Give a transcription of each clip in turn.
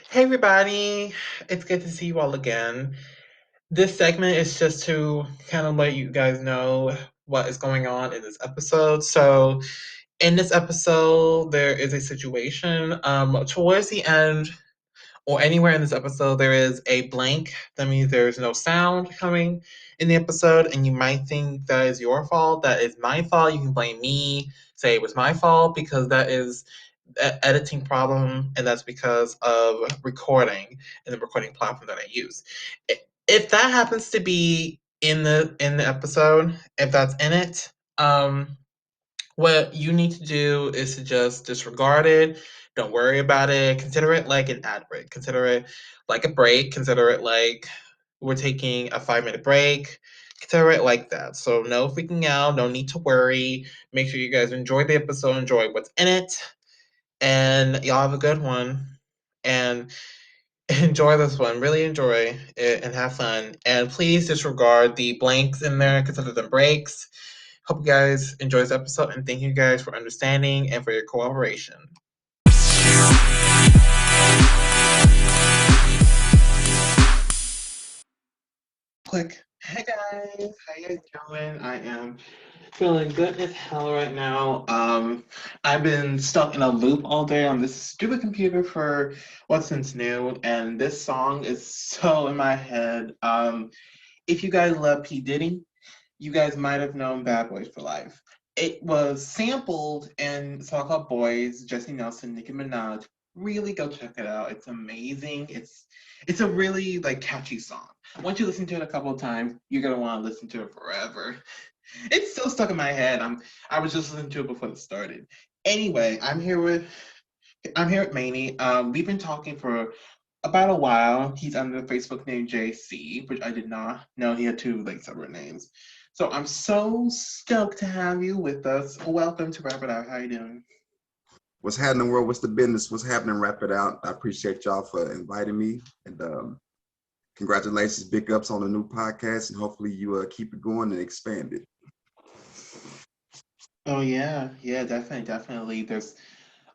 Hey everybody, it's good to see you all again. This segment is just to kind of let you guys know what is going on in this episode. So, in this episode, there is a situation. Towards the end, or anywhere in this episode, there is a blank. That means there's no sound coming in the episode, and you might think that is your fault. That is my fault. You can blame me, say it was my fault, because that is an editing problem, and that's because of recording and the recording platform that I use. If that happens to be in the episode, if that's in it, what you need to do is to just disregard it. Don't worry about it. Consider it like an ad break. Consider it like a break. Consider it like we're taking a 5 minute break. Consider it like that. So, no freaking out. No need to worry. Make sure you guys enjoy the episode, enjoy what's in it, and y'all have a good one. And enjoy this one. Really enjoy it and have fun. And please disregard the blanks in there, consider them breaks. Hope you guys enjoy this episode and thank you guys for understanding and for your cooperation. Click. Hey guys, how you guys doing? I am feeling good as hell right now. I've been stuck in a loop all day on this stupid computer for what's since new, and this song is so in my head. If you guys love P. Diddy, you guys might have known Bad Boys for Life. It was sampled in a song called Boys, Jesse Nelson, Nicki Minaj. Really go check it out. It's amazing. It's a really like catchy song. Once you listen to it a couple of times, you're gonna want to listen to it forever. It's still stuck in my head. I was just listening to it before it started. Anyway, I'm here with Mainey. We've been talking for about a while. He's under the Facebook name JC, which I did not know he had two like separate names. So I'm so stoked to have you with us. Welcome to Wrap It Out. How you doing? What's happening, world? What's the business? What's happening? Wrap it out. I appreciate y'all for inviting me, and congratulations, big ups on the new podcast, and hopefully you keep it going and expand it. Oh yeah, definitely. There's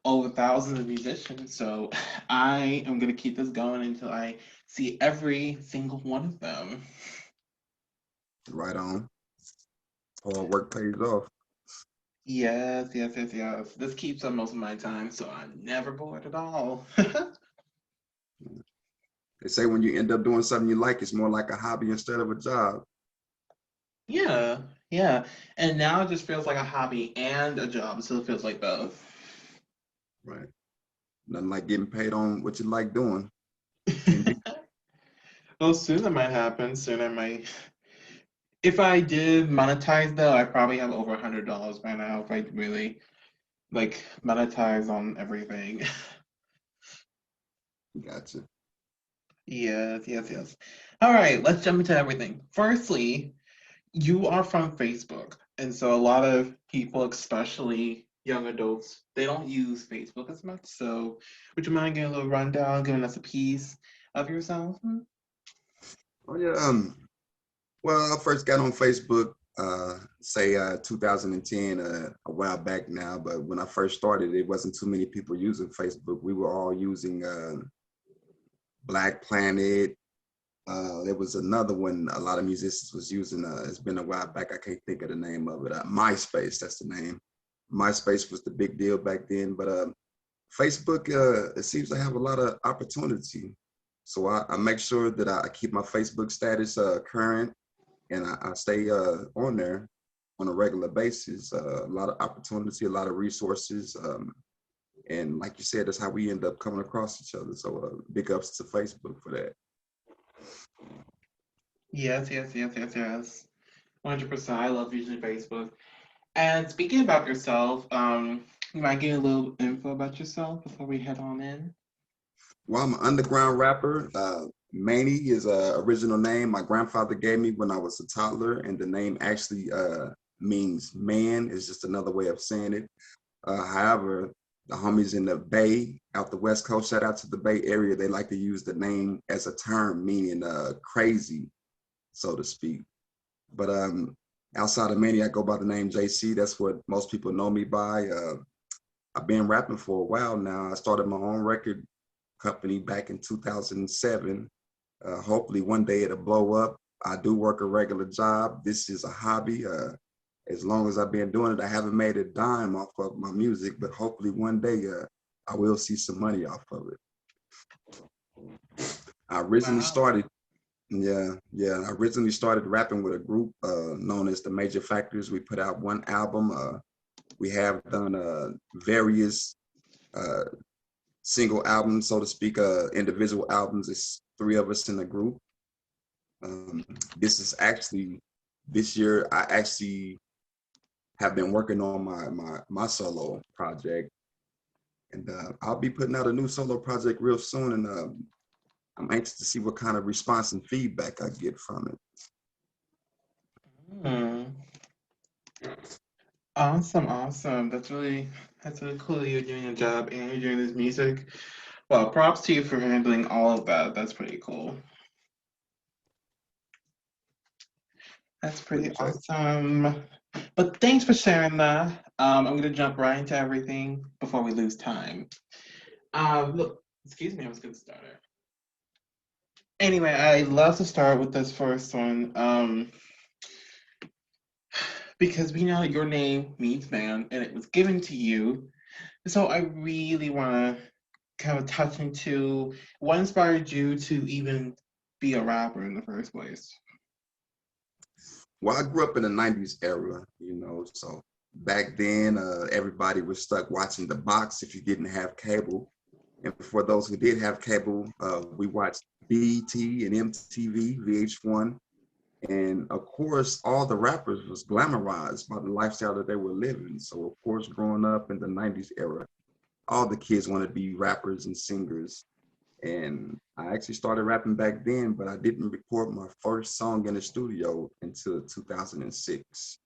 over thousands of musicians, so I am gonna keep this going until I see every single one of them. Right on. Hard work pays off. Yes. This keeps up most of my time, so I'm never bored at all. They say when you end up doing something you like, it's more like a hobby instead of a job. Yeah, yeah. And now it just feels like a hobby and a job, so it feels like both. Right. Nothing like getting paid on what you like doing. Can't be. Well, soon that might happen. Soon I might. If I did monetize though, I probably have over $100 by now if I really like monetize on everything. Gotcha. Yes. All right, let's jump into everything. Firstly, you are from Facebook, and so a lot of people, especially young adults, they don't use Facebook as much. So, would you mind giving a little rundown, giving us a piece of yourself? Oh yeah. Well, I first got on Facebook, say 2010, a while back now. But when I first started, it wasn't too many people using Facebook. We were all using Black Planet. There was another one a lot of musicians was using. It's been a while back. I can't think of the name of it. MySpace, that's the name. MySpace was the big deal back then. But Facebook, it seems to have a lot of opportunity. So I make sure that I keep my Facebook status current, and I stay on there on a regular basis. A lot of opportunity, a lot of resources. And like you said, that's how we end up coming across each other. So big ups to Facebook for that. Yes. 100%. I love using Facebook. And speaking about yourself, you might give a little info about yourself before we head on in. Well, I'm an underground rapper. Mainey is a original name my grandfather gave me when I was a toddler, and the name actually means man. Is just another way of saying it. However, the homies in the Bay, out the West Coast, shout out to the Bay Area, they like to use the name as a term meaning crazy, so to speak. But outside of Mainey, I go by the name JC. That's what most people know me by. I've been rapping for a while now. I started my own record company back in 2007. Hopefully one day it'll blow up. I do work a regular job. This is a hobby. As long as I've been doing it, I haven't made a dime off of my music, but hopefully one day I will see some money off of it. I originally Wow. started, yeah. I originally started rapping with a group known as the Major Factors. We put out one album. We have done various uh, single albums, so to speak, individual albums. It's three of us in the group. This is actually this year. I actually have been working on my solo project, and I'll be putting out a new solo project real soon. And I'm anxious to see what kind of response and feedback I get from it. Hmm. Awesome, awesome. That's really cool that you're doing a job and you're doing this music. Well, props to you for handling all of that. That's pretty cool. That's pretty Appreciate it. awesome. But thanks for sharing that. I'm gonna jump right into everything before we lose time. Look, excuse me, I was gonna start it. Anyway, I'd love to start with this first one. Because we know your name means man and it was given to you. So I really want to kind of touch into what inspired you to even be a rapper in the first place. Well, I grew up in the '90s era, so back then everybody was stuck watching the box if you didn't have cable. And for those who did have cable, we watched BET and MTV, VH1. And of course, all the rappers was glamorized by the lifestyle that they were living. So of course, growing up in the '90s era, all the kids wanted to be rappers and singers. And I actually started rapping back then, but I didn't record my first song in the studio until 2006.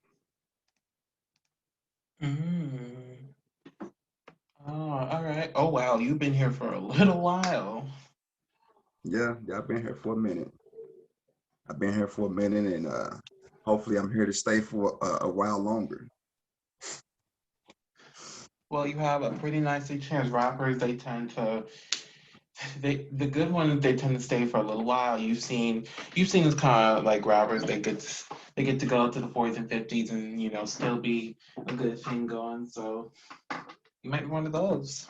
Mm. Oh, all right. Oh, wow. You've been here for a little while. Yeah, I've been here for a minute. I've been here for a minute, and hopefully I'm here to stay for a while longer. Well, you have a pretty nicely changed rappers. The good ones they tend to stay for a little while. You've seen this kind of like rappers they get to go to the 40s and 50s and still be a good thing going. So you might be one of those.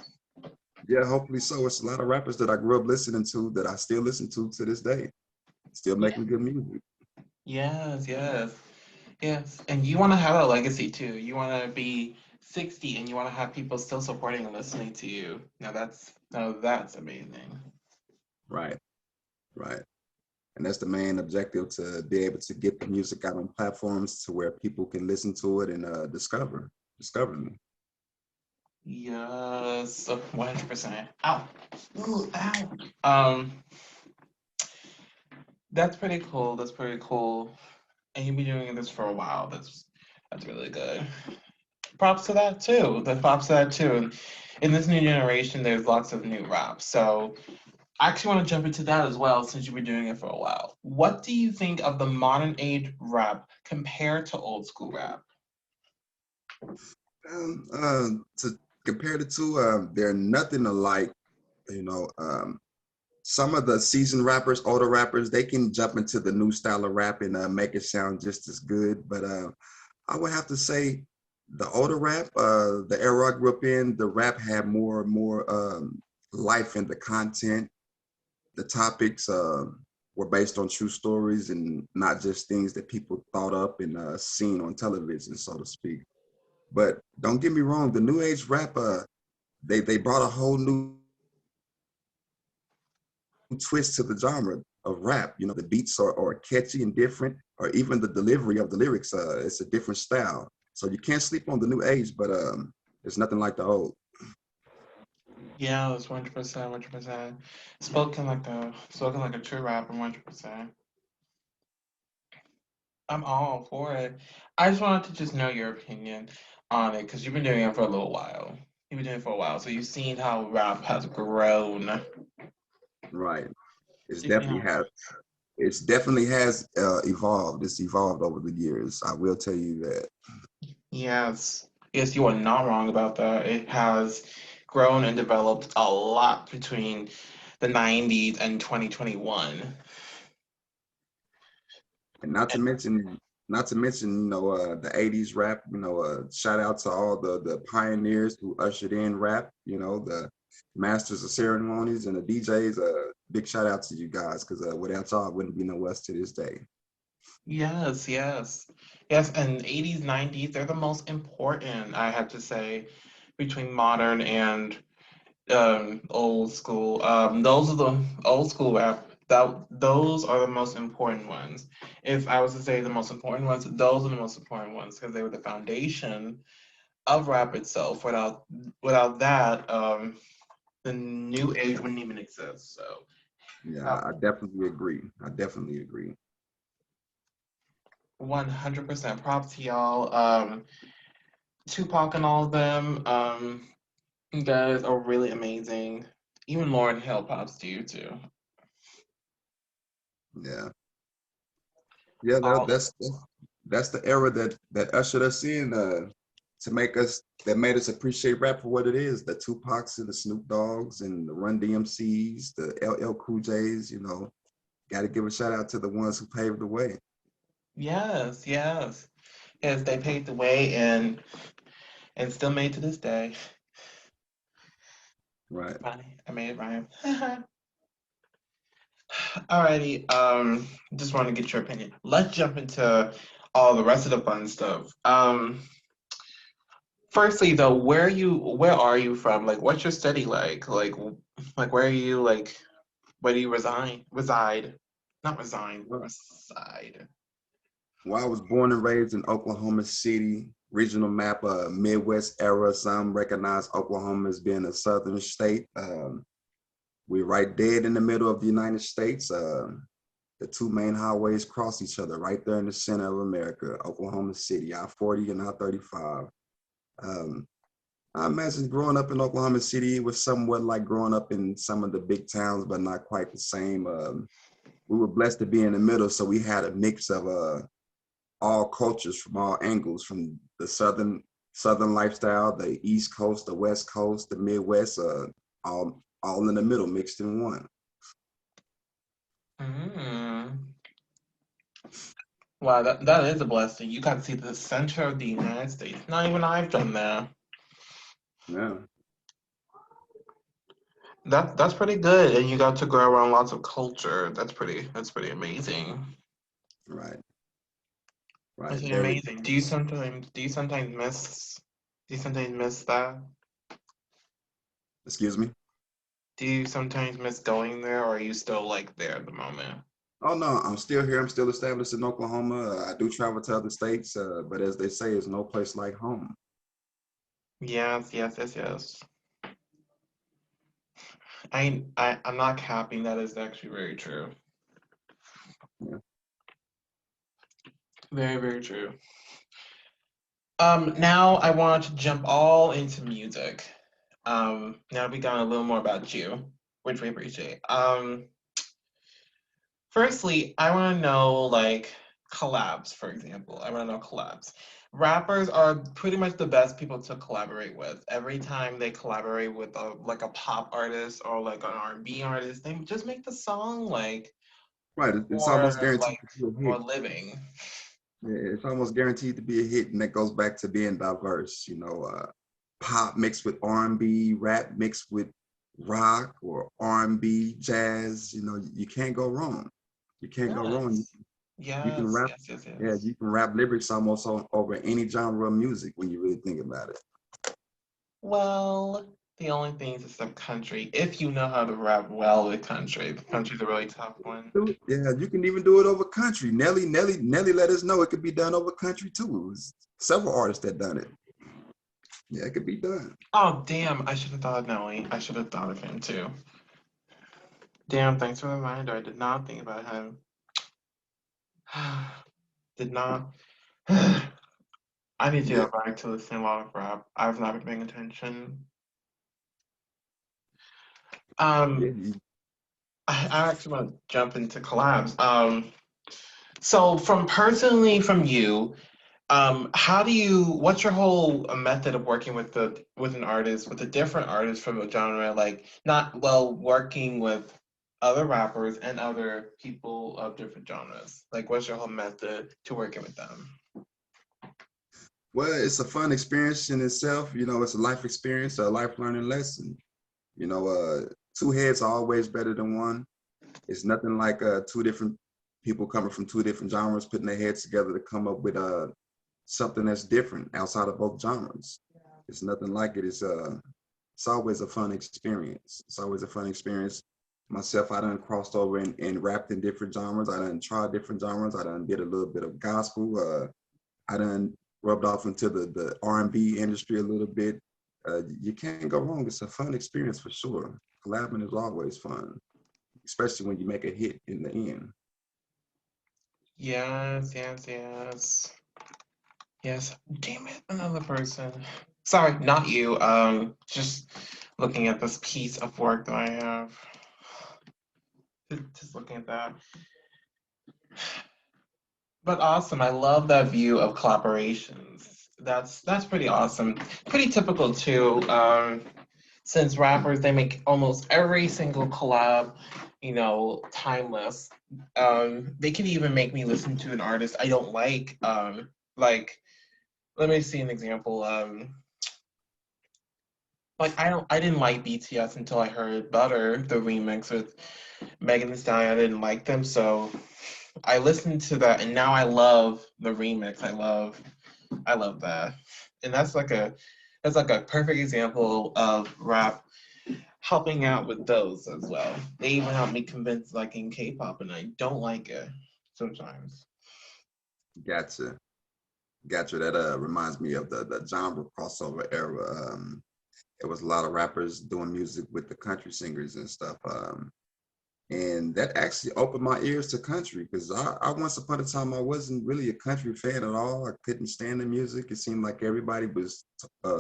Yeah, hopefully so. It's a lot of rappers that I grew up listening to that I still listen to this day. Still Yeah. making good music. Yes, yes, yes. And you want to have a legacy too. You want to be 60 and you want to have people still supporting and listening to you. Now that's amazing. Right, right. And that's the main objective, to be able to get the music out on platforms to where people can listen to it and discover me. Yes, 100%. Ow. Ooh, ow. That's pretty cool. That's pretty cool. And you've been doing this for a while. That's really good. Props to that too. The props to that too. And in this new generation, there's lots of new rap. So I actually want to jump into that as well since you've been doing it for a while. What do you think of the modern age rap compared to old school rap? To compare the two, they're nothing alike. You know, some of the seasoned rappers, older rappers, they can jump into the new style of rap and make it sound just as good. But I would have to say the older rap, the era I grew up in, the rap had more life in the content. The topics were based on true stories and not just things that people thought up and seen on television, so to speak. But don't get me wrong, the new age rap, they brought a whole new twist to the genre of rap. You know, the beats are catchy and different, or even the delivery of the lyrics, it's a different style. So you can't sleep on the new age, but it's nothing like the old. Yeah, that's 100%, 100%. Spoken like a true rapper, 100%. I'm all for it. I just wanted to just know your opinion on it because you've been doing it for a little while. You've been doing it for a while, so you've seen how rap has grown. Right. It's You've seen definitely how has. It's definitely has evolved. It's evolved over the years. I will tell you that. Yes. Yes, you are not wrong about that. It has grown and developed a lot between the 90s and 2021. And not to mention, the '80s rap. Shout out to all the pioneers who ushered in rap. The masters of ceremonies and the DJs. Big shout out to you guys, because without y'all, it wouldn't be no us to this day. Yes, yes. Yes, and 80s, 90s, they're the most important, I have to say, between modern and old school. Those are the old school rap. Those are the most important ones. If I was to say the most important ones, those are the most important ones because they were the foundation of rap itself. Without that, the new age wouldn't even exist. So, Yeah, uh, I definitely agree. I definitely agree. 100% props to y'all. Tupac and all of them. You guys are really amazing. Even Lauren Hill props to you too. Yeah, yeah. All That's the era that ushered us in, that made us appreciate rap for what it is. The Tupacs and the Snoop Dogs and the Run DMCs, the LL Cool J's. Got to give a shout out to the ones who paved the way. yes, yes. Yes, they paved the way and still made to this day. Right. Funny, I made it rhyme. Alrighty, just want to get your opinion. Let's jump into all the rest of the fun stuff. Firstly though, where are you from? Like, what's your study like? Like where are you like? Where do you reside? Not resign, Well, reside. well, I was born and raised in Oklahoma City. Regional map, Midwest era. Some recognize Oklahoma as being a southern state. We're right dead in the middle of the United States. The two main highways cross each other right there in the center of America, Oklahoma City, I-40 and I-35. Um, I imagine growing up in Oklahoma City was somewhat like growing up in some of the big towns, but not quite the same. We were blessed to be in the middle, so we had a mix of all cultures from all angles, from the southern lifestyle, the East Coast, the West Coast, the Midwest, all in the middle, mixed in one. Mm. Wow, that is a blessing. You got to see the center of the United States. Not even I've done that. Yeah, That's pretty good, and you got to go around lots of culture. That's pretty amazing. right, That's right. pretty Very. amazing. Do you sometimes miss that? Excuse me. Do you sometimes miss going there, or are you still like there at the moment? Oh no, I'm still here. I'm still established in Oklahoma. I do travel to other states, but as they say, it's no place like home. Yes, yes, yes, yes. I'm not capping. That is actually very true. Yeah. Very, very true. Now I want to jump all into music. Now we got a little more about you, which we appreciate. Firstly, I want to know like collabs, for example. I want to know collabs. Rappers are pretty much the best people to collaborate with. Every time they collaborate with a pop artist or like an R&B artist, they just make the song like Right. It's more almost guaranteed like to be a more hit. living. Yeah, it's almost guaranteed to be a hit, and that goes back to being diverse. Pop mixed with R&B, rap mixed with rock or R&B, jazz. You can't go wrong. You can't go wrong. Yes. You can Yes, rap, yes, yes, yeah, yes. you can rap lyrics almost over any genre of music when you really think about it. Well, the only thing is the country. If you know how to rap well with country, the country's a really tough one. Yeah, you can even do it over country. Nelly let us know it could be done over country too. It was several artists that done it. Yeah, it could be done. Oh, damn, I should have thought of Nelly. I should have thought of him too. Damn, thanks for the reminder. I did not think about him. Did not. I need to Yeah, go back to listening a lot of rap. I've not been paying attention. yeah. Um, I actually want to jump into collabs. So from personally from you, What's your whole method of working with an artist, with a different artist from a genre, like not well working with other rappers and other people of different genres? Like, what's your whole method to working with them? Well, it's a fun experience in itself. It's a life experience, a life learning lesson. You know, two heads are always better than one. It's nothing like two different people coming from two different genres putting their heads together to come up with something that's different outside of both genres. It's nothing like it. It's always a fun experience. It's always a fun experience. Myself, I done crossed over and rapped in different genres. I done tried different genres. I done did a little bit of gospel. I done rubbed off into the R&B industry a little bit. You can't go wrong. It's a fun experience for sure. Collabing is always fun, especially when you make a hit in the end. Yes, yes, yes. Yes. Damn it, another person. Sorry, not you. Just looking at this piece of work that I have. Just looking at that. But awesome. I love that view of collaborations. That's pretty awesome. Pretty typical too. Since rappers they make almost every single collab, timeless. They can even make me listen to an artist I don't like. Like let me see an example. Like I didn't like BTS until I heard Butter, the remix with Megan Thee Stallion. I didn't like them, so I listened to that, and now I love the remix. I love that, and that's like a perfect example of rap helping out with those as well. They even helped me convince liking K-pop, and I don't like it sometimes. Gotcha. Gotcha. That reminds me of the genre crossover era. It was a lot of rappers doing music with the country singers and stuff. And that actually opened my ears to country because I once upon a time I wasn't really a country fan at all. I couldn't stand the music. It seemed like everybody was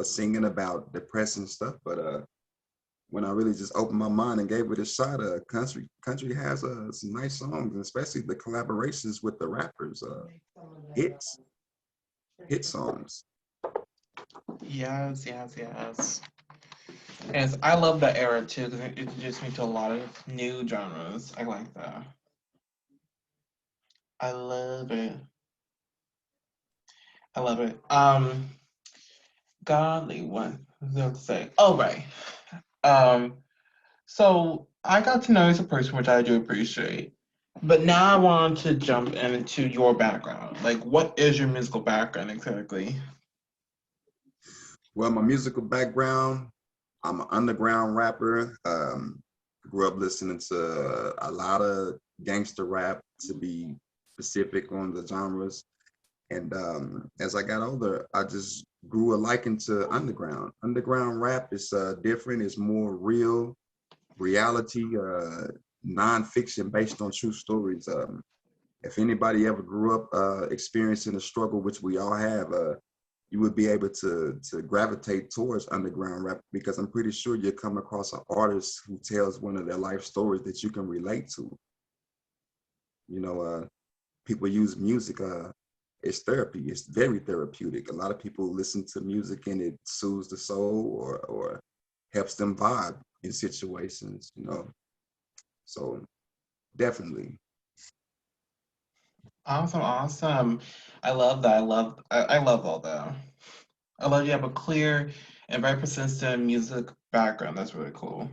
singing about depressing stuff. But when I really just opened my mind and gave it a shot, country has some nice songs, and especially the collaborations with the rappers, hits, hit songs. Yes, yes, yes. Yes, I love that era too because it introduced me to a lot of new genres. I like that. I love it. I love it. Godly, what was I going to say? Oh, right. Um, so I got to know you as a person, which I do appreciate. But now I want to jump into your background. Like, what is your musical background exactly? Well, my musical background, I'm an underground rapper. Grew up listening to a lot of gangster rap, to be specific on the genres. And as I got older, I just grew a liking to underground. Underground rap is different. It's more real, reality, nonfiction based on true stories. If anybody ever grew up experiencing a struggle, which we all have, you would be able to gravitate towards underground rap because I'm pretty sure you'll come across an artist who tells one of their life stories that you can relate to. You know, people use music. It's therapy. It's very therapeutic. A lot of people listen to music and it soothes the soul or helps them vibe in situations. So definitely. Awesome, awesome. I love that. I love all that. I love you have a clear and very persistent music background. That's really cool.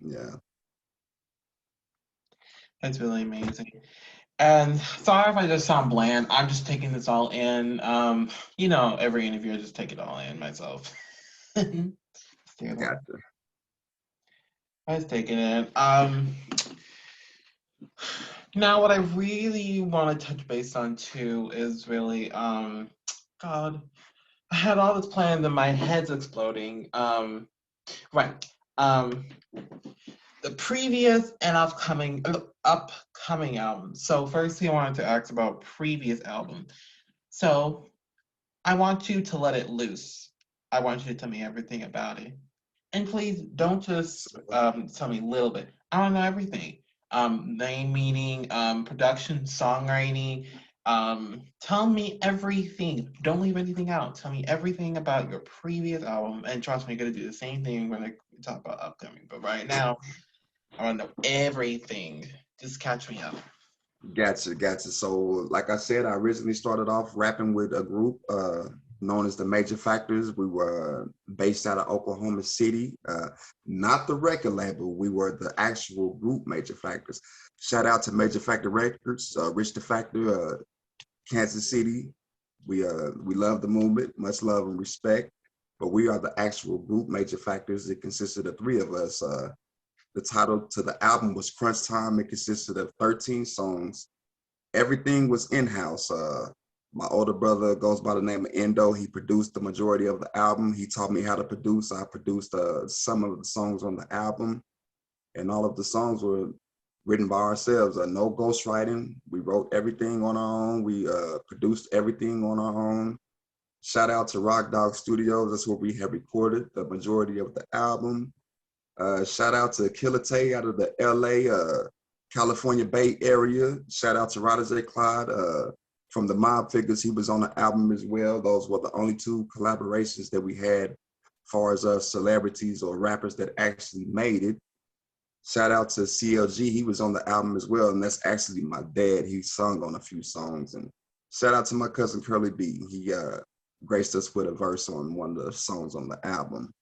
Yeah. That's really amazing. And sorry if I just sound bland. I'm just taking this all in. Every interview I just take it all in myself. Terrible. Gotcha. I was taking it. Now what I really want to touch base on too is really God, I had all this planned and my head's exploding. Right. Um, the previous and upcoming albums. So firstly, I wanted to ask about previous album. So I want you to let it loose. I want you to tell me everything about it. And please don't just So, tell me a little bit. I want to know everything. Name, meaning, production, songwriting, Tell me everything. Don't leave anything out. Tell me everything about your previous album. And trust me, I'm gonna do the same thing when I talk about upcoming. But right now, I wanna know everything. Just catch me up. Gotcha, gotcha. So, like I said, I originally started off rapping with a group known as the Major Factors. We were based out of Oklahoma City, not the record label. We were the actual group Major Factors. Shout out to Major Factor Records, Rich the Factor, Kansas City. We love the movement, much love and respect. But we are the actual group Major Factors. It consisted of three of us. The title to the album was Crunch Time. It consisted of 13 songs. Everything was in-house. My older brother goes by the name of Endo. He produced the majority of the album. He taught me how to produce. I produced some of the songs on the album, and all of the songs were written by ourselves. No ghostwriting. We wrote everything on our own. We produced everything on our own. Shout out to Rock Dog Studios. That's where we have recorded the majority of the album. Shout out to Killer Tay out of the LA, California Bay Area. Shout out to Ryder J. Clyde from the Mob Figures. He was on the album as well. Those were the only two collaborations that we had as far as celebrities or rappers that actually made it. Shout out to CLG. He was on the album as well. And that's actually my dad. He sung on a few songs. And shout out to my cousin Curly B. He graced us with a verse on one of the songs on the album.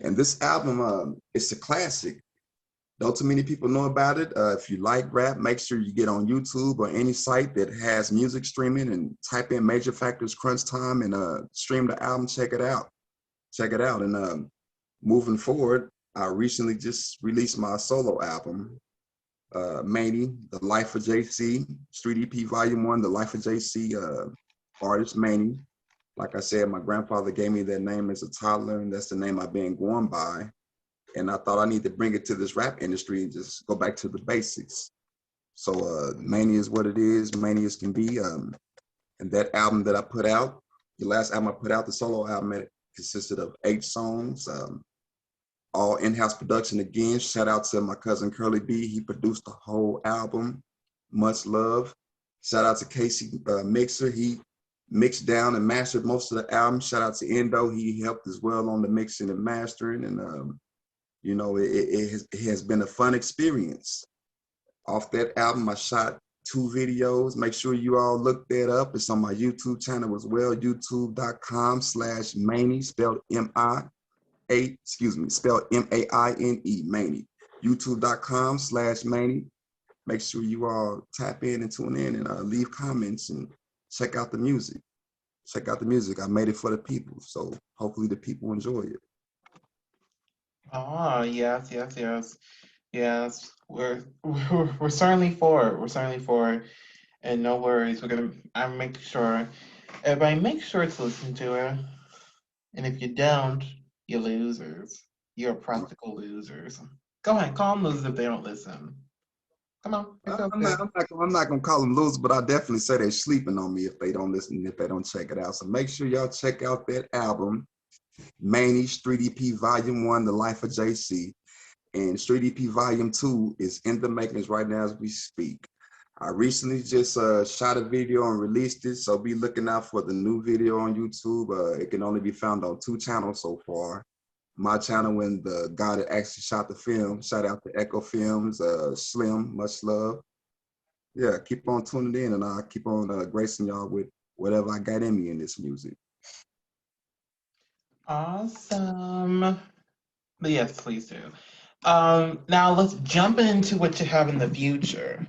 And this album, it's a classic. Don't too many people know about it. If you like rap, make sure you get on YouTube or any site that has music streaming and type in Major Factors Crunch Time and stream the album. Check it out. Check it out. And moving forward, I recently just released my solo album, Mainey, The Life of JC, Street EP Volume 1, The Life of JC, artist Mainey. Like I said, my grandfather gave me that name as a toddler, and that's the name I've been going by. And I thought I need to bring it to this rap industry and just go back to the basics. So Mainey is what it is. Mainey as can be. And that album that I put out, the last album I put out, the solo album, it consisted of 8 songs, all in-house production again. Shout out to my cousin Curly B. He produced the whole album. Much love. Shout out to Casey Mixer. He mixed down and mastered most of the album. Shout out to Endo. He helped as well on the mixing and mastering. And, you know, it has been a fun experience. Off that album, I shot 2 videos. Make sure you all look that up. It's on my YouTube channel as well, youtube.com/Mainey, spelled spelled M-A-I-N-E, Mainey. youtube.com/Mainey. Make sure you all tap in and tune in and leave comments and check out the music. Check out the music. I made it for the people, so hopefully the people enjoy it. Oh, yes, yes, yes. Yes. We're certainly for it. We're certainly for it. And no worries. I make sure everybody make sure to listen to it. And if you don't, you're losers. You're practical losers. Go ahead, call them losers if they don't listen. Come on, it feels good. I'm not gonna call them losers, but I definitely say they're sleeping on me if they don't listen, if they don't check it out. So make sure y'all check out that album, Mainey, Street EP Volume 1, The Life of JC. And Street EP Volume 2 is in the makings right now as we speak. I recently just shot a video and released it, so be looking out for the new video on YouTube. It can only be found on 2 channels so far. My channel and the guy that actually shot the film. Shout out to Echo Films, Slim, much love. Yeah, keep on tuning in, and I'll keep on gracing y'all with whatever I got in me in this music. Awesome. But yes, please do. Now let's jump into what you have in the future.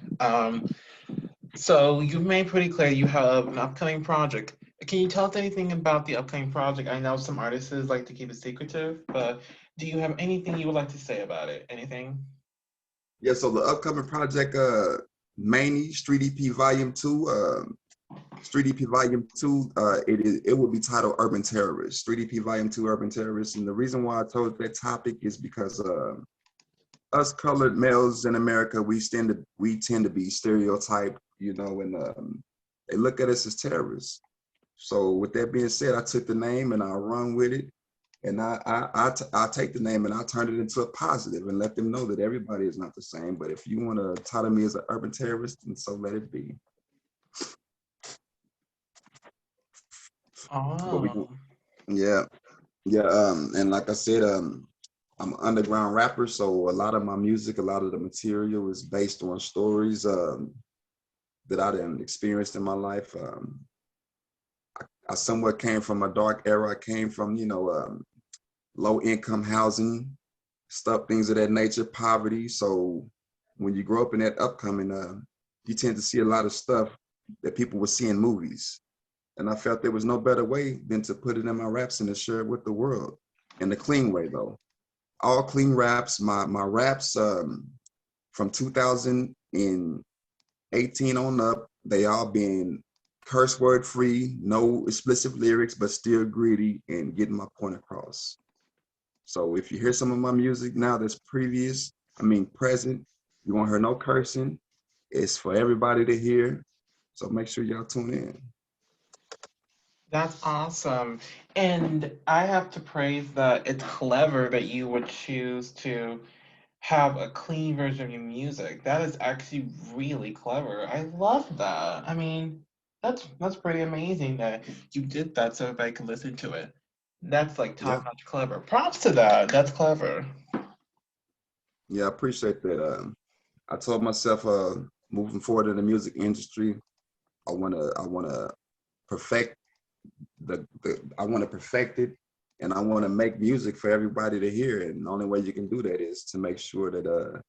So you've made pretty clear you have an upcoming project. Can you tell us anything about the upcoming project? I know some artists like to keep it secretive, but do you have anything you would like to say about it? Anything? Yeah, so the upcoming project, Mainey, Street EP Volume 2, Street EP Volume 2, it will be titled Urban Terrorist. Street EP Volume 2, Urban Terrorist. And the reason why I chose that topic is because us colored males in America, we tend to be stereotyped, you know, and they look at us as terrorists. So with that being said, I took the name and I run with it. And I take the name and I turn it into a positive and let them know that everybody is not the same. But if you want to title me as an urban terrorist, then so let it be. But we, Oh. yeah, yeah. And like I said, I'm an underground rapper, so a lot of my music, a lot of the material is based on stories that I didn't experienced in my life. I somewhat came from a dark era. I came from, low income housing, stuff, things of that nature, poverty. So when you grow up in that upcoming, you tend to see a lot of stuff that people would see in movies. And I felt there was no better way than to put it in my raps and to share it with the world in a clean way, though. All clean raps. My raps from 2018 on up, they all been curse word free, no explicit lyrics, but still gritty and getting my point across. So if you hear some of my music now that's present, you won't hear no cursing. It's for everybody to hear. So make sure y'all tune in. That's awesome. And I have to praise that it's clever that you would choose to have a clean version of your music. That is actually really clever. I love that. I mean, that's pretty amazing that you did that so everybody could listen to it. That's like Yeah, top-notch clever. Props to that. That's clever. yeah, I appreciate that. I told myself, moving forward in the music industry, I wanna perfect I wanna perfect it, and I wanna make music for everybody to hear. And the only way you can do that is to make sure that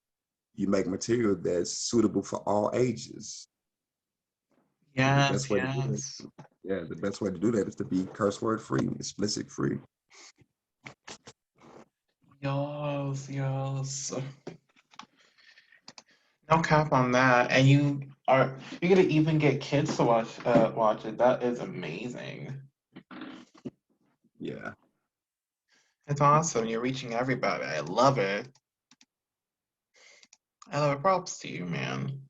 you make material that's suitable for all ages. And the Yes, best way to do that, yes. yeah, the best way to do that is to be curse word free, explicit free. Yes, yes. No cap on that. And you're gonna even get kids to watch it. That is amazing. Yeah, It's awesome. You're reaching everybody. I love it. I love it. Props to you, man.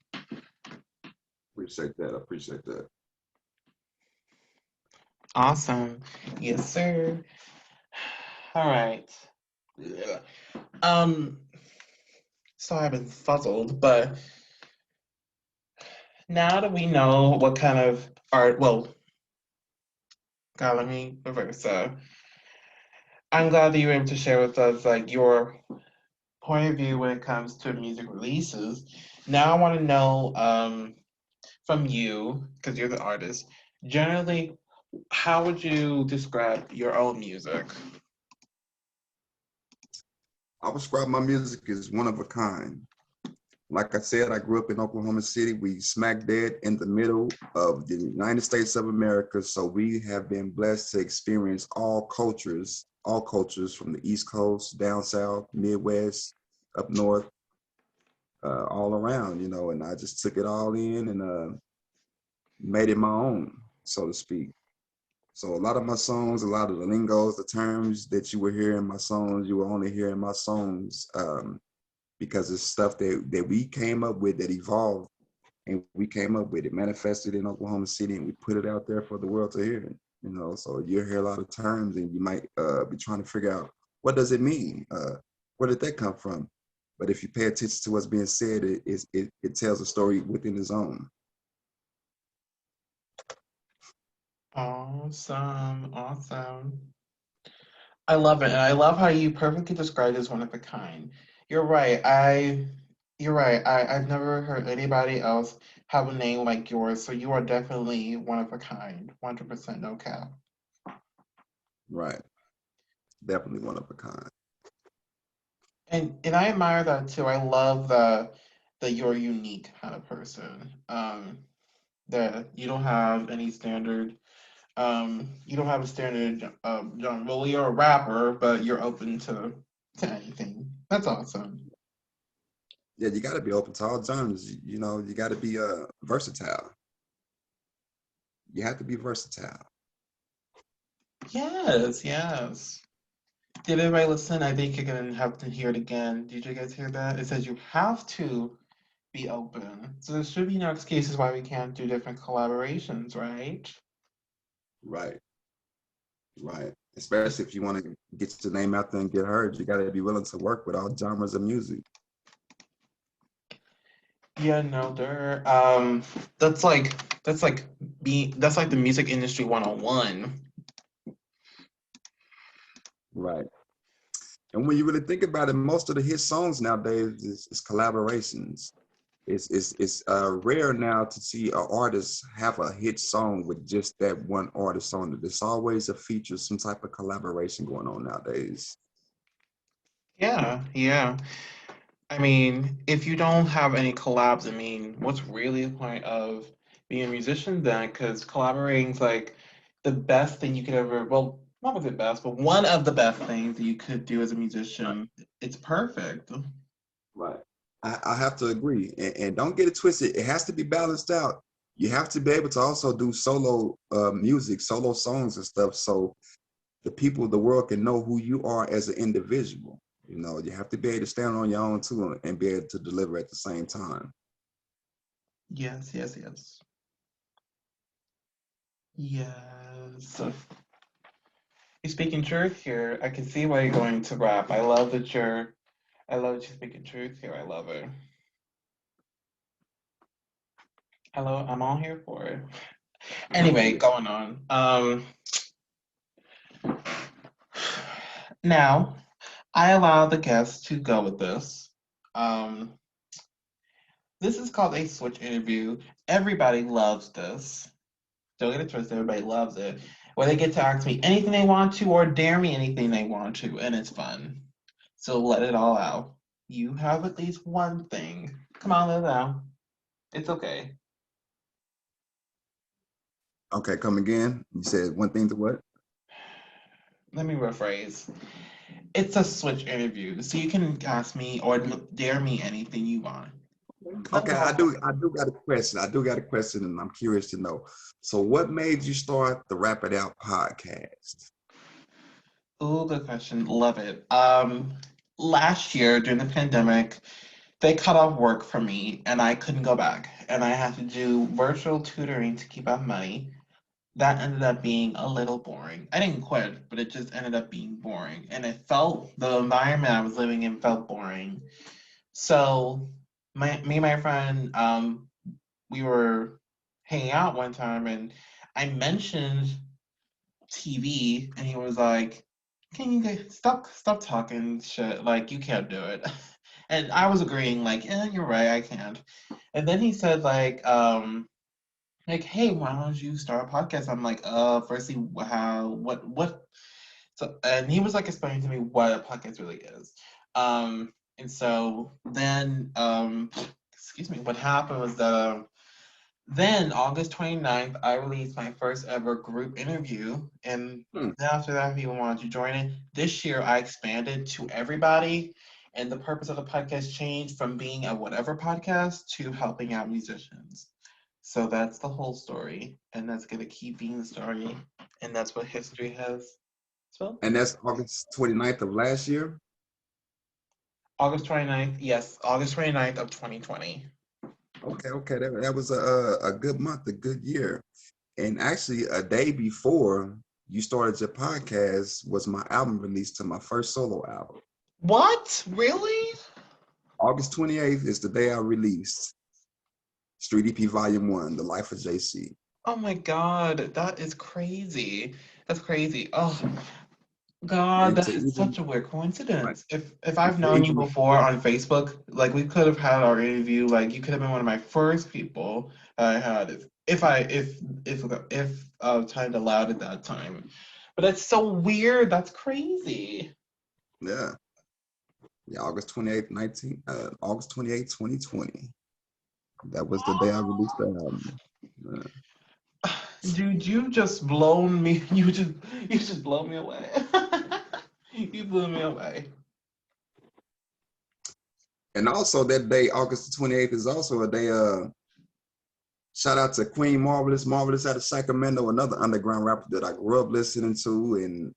appreciate that. I appreciate that. Awesome. Yes, sir. All right. Yeah. Um, so I've been fuzzled, but now that we know what kind of art, well, God, let me reverse. I'm glad that you were able to share with us like your point of view when it comes to music releases. Now I want to know from you, because you're the artist, generally, how would you describe your own music? I describe my music as one of a kind. Like I said, I grew up in Oklahoma City. We smack dead in the middle of the United States of America. So we have been blessed to experience all cultures from the East Coast, down south, Midwest, up north, all around, and I just took it all in and made it my own, so to speak. So a lot of my songs, a lot of the lingos, the terms that you will hear in my songs, you will only hear in my songs, because it's stuff that we came up with, that evolved, and we came up with it, manifested in Oklahoma City, and we put it out there for the world to hear. So you hear a lot of terms, and you might be trying to figure out, what does it mean? Where did that come from? But if you pay attention to what's being said, it tells a story within its own. Awesome, awesome. I love it, and I love how you perfectly described as one of a kind. You're right. You're right. I've never heard anybody else have a name like yours, so you are definitely one of a kind. 100% no cap. Right. Definitely one of a kind. And I admire that too. I love that you're a unique kind of person. That you don't have any standard. You don't have a standard genre. Well, you're a rapper, but you're open to anything. That's awesome. Yeah, you got to be open to all genres. You got to be versatile. You have to be versatile. Yes, yes. Did everybody listen? I think you're gonna have to hear it again. Did you guys hear that? It says you have to be open. So there should be no excuses why we can't do different collaborations, right? Right. Right. Especially if you want to get your name out there and get heard, you got to be willing to work with all genres of music. Yeah, no, there. That's like that's like the music industry 101. Right. And when you really think about it, most of the hit songs nowadays is collaborations. It's rare now to see an artist have a hit song with just that one artist on it. There's always a feature, some type of collaboration going on nowadays. Yeah, yeah. I mean, if you don't have any collabs, I mean, what's really the point of being a musician then? Because collaborating's like the best thing you could ever, well, not was the best, but one of the best things that you could do as a Right. musician. It's perfect. Right. I have to agree. And don't get it twisted. It has to be balanced out. You have to be able to also do solo music, solo songs and stuff. So the people, the world can know who you are as an individual. You know, you have to be able to stand on your own too and be able to deliver at the same time. Yes, yes, yes. Yes. You're speaking truth here. I can see why you're going to rap. I love that you're speaking truth here. I love it. Hello, I'm all here for it. Anyway, Yeah. going on. Now, I allow the guests to go with this. Um, this is called a switch interview. Everybody loves this. Don't get it twisted, everybody loves it. Where they get to ask me anything they want to or dare me anything they want to, and it's fun. So let it all out. You have at least one thing. Come on, let it out. It's okay. Okay, come again. You said one thing to what? Let me rephrase. It's a switch interview, so you can ask me or dare me anything you want. Let Okay, me hold I do got a question. I do got a question and I'm curious to know. So what made you start the Rap It Out podcast? Oh, good question. Love it. Last year during the pandemic, they cut off work for me and I couldn't go back. And I had to do virtual tutoring to keep up money. That ended up being a little boring. I didn't quit, but it just ended up being boring. And it felt, the environment I was living in felt boring. So me and my friend, we were hanging out one time and I mentioned TV, and he was like, "Can you guys stop talking shit? Like you can't do it." And I was agreeing, like, "Yeah, you're right, I can't." And then he said, like, "Hey, why don't you start a podcast?" I'm like, firstly, how, what?" So, and he was like explaining to me what a podcast really is. And so then, excuse me, what happened was that then, August 29th, I released my first ever group interview. And Hmm. then after that, people wanted to join it. This year, I expanded to everybody. And the purpose of the podcast changed from being a whatever podcast to helping out musicians. So that's the whole story. And that's going to keep being the story. And that's what history has spoken. And that's August 29th of last year? August 29th, yes, August 29th of 2020. Okay, okay. That was a good month, a good year. And actually a day before you started your podcast was my album release to my first solo album. What? Really? August 28th is the day I released Street EP Volume 1, The Life of JC. Oh my God, that is crazy. That's crazy. Oh, God, And that to is such even a weird right, coincidence. If I've and to known you even before on Facebook, like we could have had our interview, like you could have been one of my first people I had if time allowed at that time. But that's so weird. That's crazy. yeah, yeah, August 28th, 2020. That was the day I released the album. Uh, Dude, you just blown me. You just blow me away. You blew me away. and also that day, August the 28th, is also a day shout out to Queen Marvelous out of Sacramento, another underground rapper that I grew up listening to. And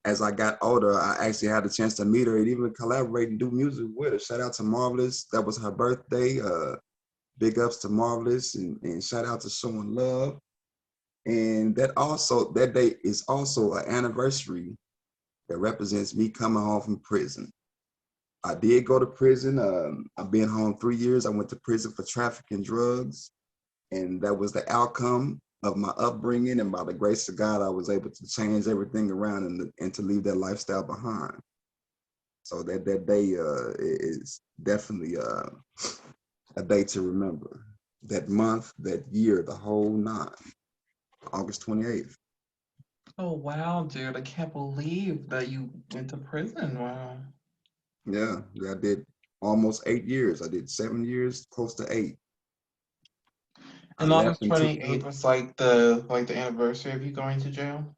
as I got older, I actually had the chance to meet her and even collaborate and do music with her. Shout out to Marvelous. That was her birthday. Big ups to Marvelous and shout out to Showing Love. And that day is also an anniversary that represents me coming home from prison. I did go to prison. I've been home 3 years. I went to prison for trafficking drugs, and that was the outcome. of my upbringing, and by the grace of God, I was able to change everything around and to leave that lifestyle behind. So that day is definitely a day to remember. That month, that year, the whole nine, August 28th. Oh wow, dude! I can't believe that you went to prison. Wow. Yeah, I did almost 8 years. I did 7 years, close to 8. I And left August in 28th was like the anniversary of you going to jail.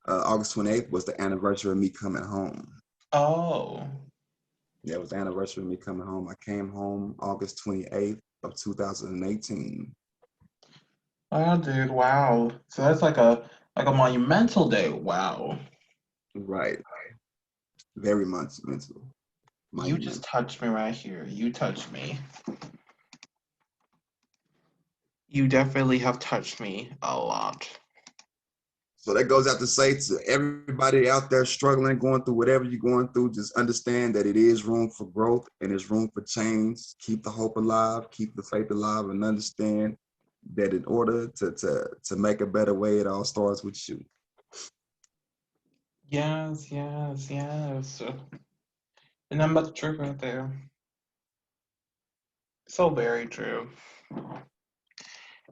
August 28th was the anniversary of me coming home. Oh. Yeah, it was the anniversary of me coming home. I came home August 28th of 2018. Wow, dude. Wow. So that's like a monumental day. Wow. Right. Very much mental, You just monumental. touched me right here. You touched me. You definitely have touched me a lot. So that goes out to say to everybody out there struggling, going through whatever you're going through, just understand that it is room for growth and there's room for change. Keep the hope alive, keep the faith alive, and understand that in order to make a better way, it all starts with you. Yes, yes, yes. And I'm about the truth right there. So very true.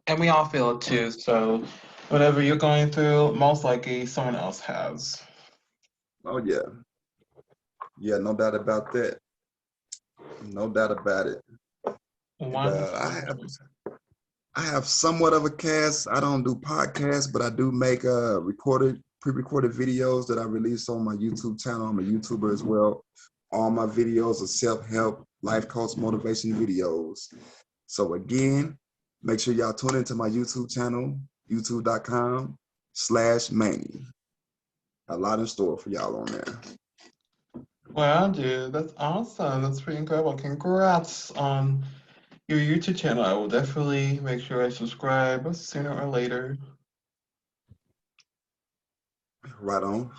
And we all feel it too. So whatever you're going through, most likely someone else has. Oh yeah. Yeah, no doubt about that. No doubt about it. And Wonderful. I have somewhat of a cast. I don't do podcasts, but I do make pre-recorded videos that I release on my YouTube channel. I'm a YouTuber as well. All my videos are self-help, life coach motivation videos. So again, make sure y'all tune into my YouTube channel, youtube.com/Mainey. A lot in store for y'all on there. Wow, dude, that's awesome. That's pretty incredible. Congrats on your YouTube channel. I will definitely make sure I subscribe sooner or later. Right on.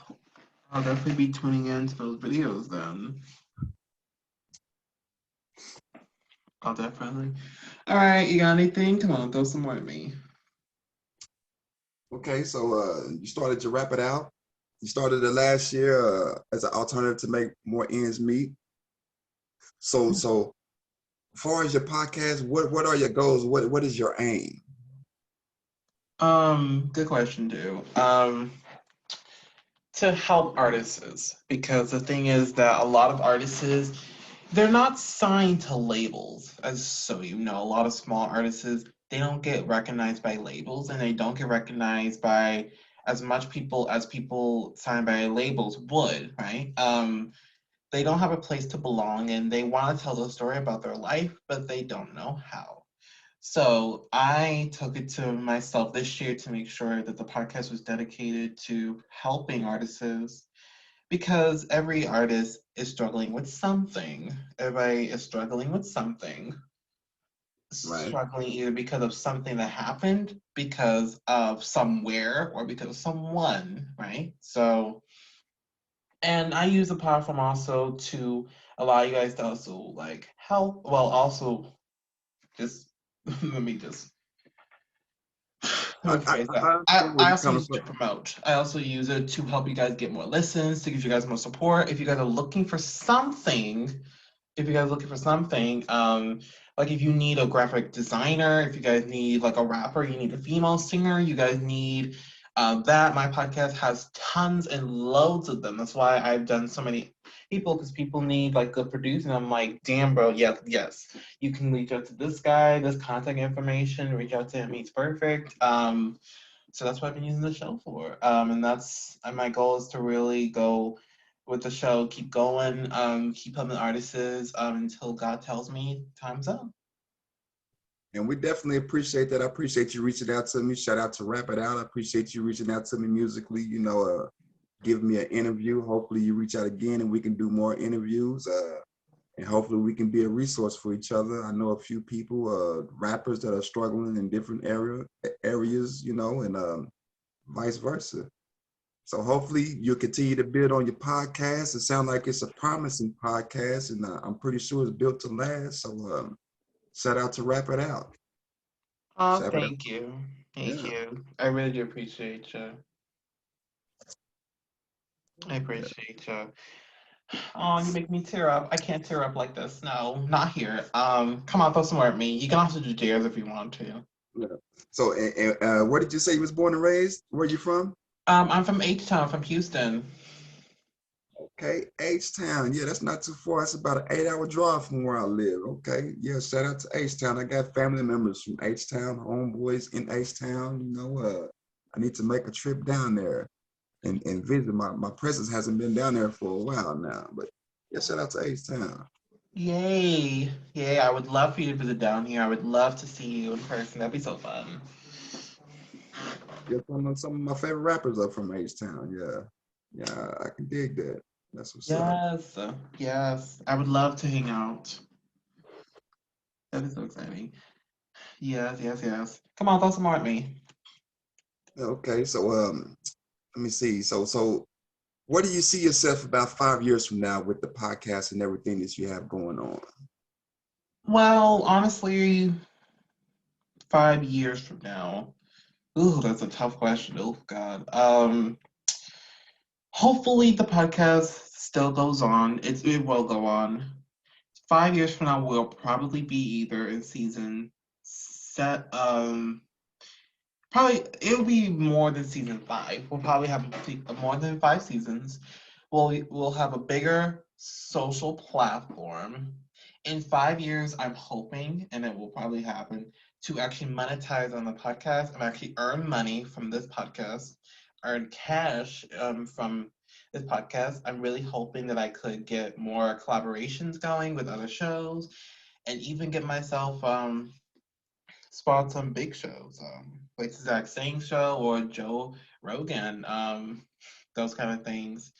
I'll definitely be tuning in to those videos then. I'll definitely. All right, you got anything? Come on, throw some more at me. Okay, so you started to wrap it out. You started it last year as an alternative to make more ends meet. So as far as your podcast, what are your goals? What is your aim? Good question, dude. To help artists, because the thing is that a lot of artists, they're not signed to labels, as so you know, a lot of small artists, they don't get recognized by labels, and they don't get recognized by as much people as people signed by labels would, right? They don't have a place to belong, and they want to tell the story about their life, but they don't know how. So I took it to myself this year to make sure that the podcast was dedicated to helping artists, because every artist is struggling with something. Everybody is struggling with something. Right. Struggling either because of something that happened, because of somewhere, or because of someone, right? So, and I use the platform also to allow you guys to also like help, well, also just let me just let me phrase that. I I, understand where I you're also coming use it to from. promote. I also use it to help you guys get more listens, to give you guys more support. If you guys are looking for something, if you guys are looking for something, like if you need a graphic designer, if you guys need like a rapper, you need a female singer, you guys need that. My podcast has tons and loads of them. That's why I've done so many people, because people need like good producing. I'm like, damn, bro, yes, yes. You can reach out to this guy, this contact information, reach out to him. He's perfect. So that's what I've been using the show for. And that's and my goal is to really go with the show, keep going, keep helping artists until God tells me time's up. And we definitely appreciate that. I appreciate you reaching out to me. Shout out to Wrap It Out. I appreciate you reaching out to me musically, giving me an interview. Hopefully you reach out again and we can do more interviews. And hopefully we can be a resource for each other. I know a few people, rappers that are struggling in different areas, and vice versa. So hopefully you'll continue to build on your podcast. It sounds like it's a promising podcast, and I'm pretty sure it's built to last. So shout out to Wrap It Out. Oh, Shout out. thank you. Thank Yeah, you. I really do appreciate you. I yeah. appreciate you. Oh, you make me tear up. I can't tear up like this. No, not here. Come on, throw some more at me. You can also do tears if you want to. Yeah. So, where did you say you was born and raised? Where you from? I'm from H-Town, from Houston. Okay, H-Town. Yeah, that's not too far. It's about an 8-hour drive from where I live. Okay, yeah. Shout out to H-Town. I got family members from H-Town, homeboys in H-Town. I need to make a trip down there and visit. My presence hasn't been down there for a while now, but yeah, shout out to H-Town. Yay. Yay, I would love for you to visit down here. I would love to see you in person. That'd be so fun. Yeah, some of my favorite rappers are from H-Town. Yeah, yeah, I can dig that. That's what's up. Yes. Yes. I would love to hang out. That is so exciting. Yes, yes, yes. Come on, throw some more at me. Okay, so let me see. So where do you see yourself about 5 years from now with the podcast and everything that you have going on? Well, honestly, 5 years from now. Ooh, that's a tough question. Oh God. Hopefully the podcast still goes on. It will go on. 5 years from now, we'll probably be either in season set. Probably it'll be more than season five. We'll probably have more than 5 seasons. We'll have a bigger social platform. In 5 years, I'm hoping, and it will probably happen, to actually monetize on the podcast and actually earn money from this podcast, earn cash from this podcast. I'm really hoping that I could get more collaborations going with other shows and even get myself spot some big shows, like the Zach Sang show or Joe Rogan, those kind of things.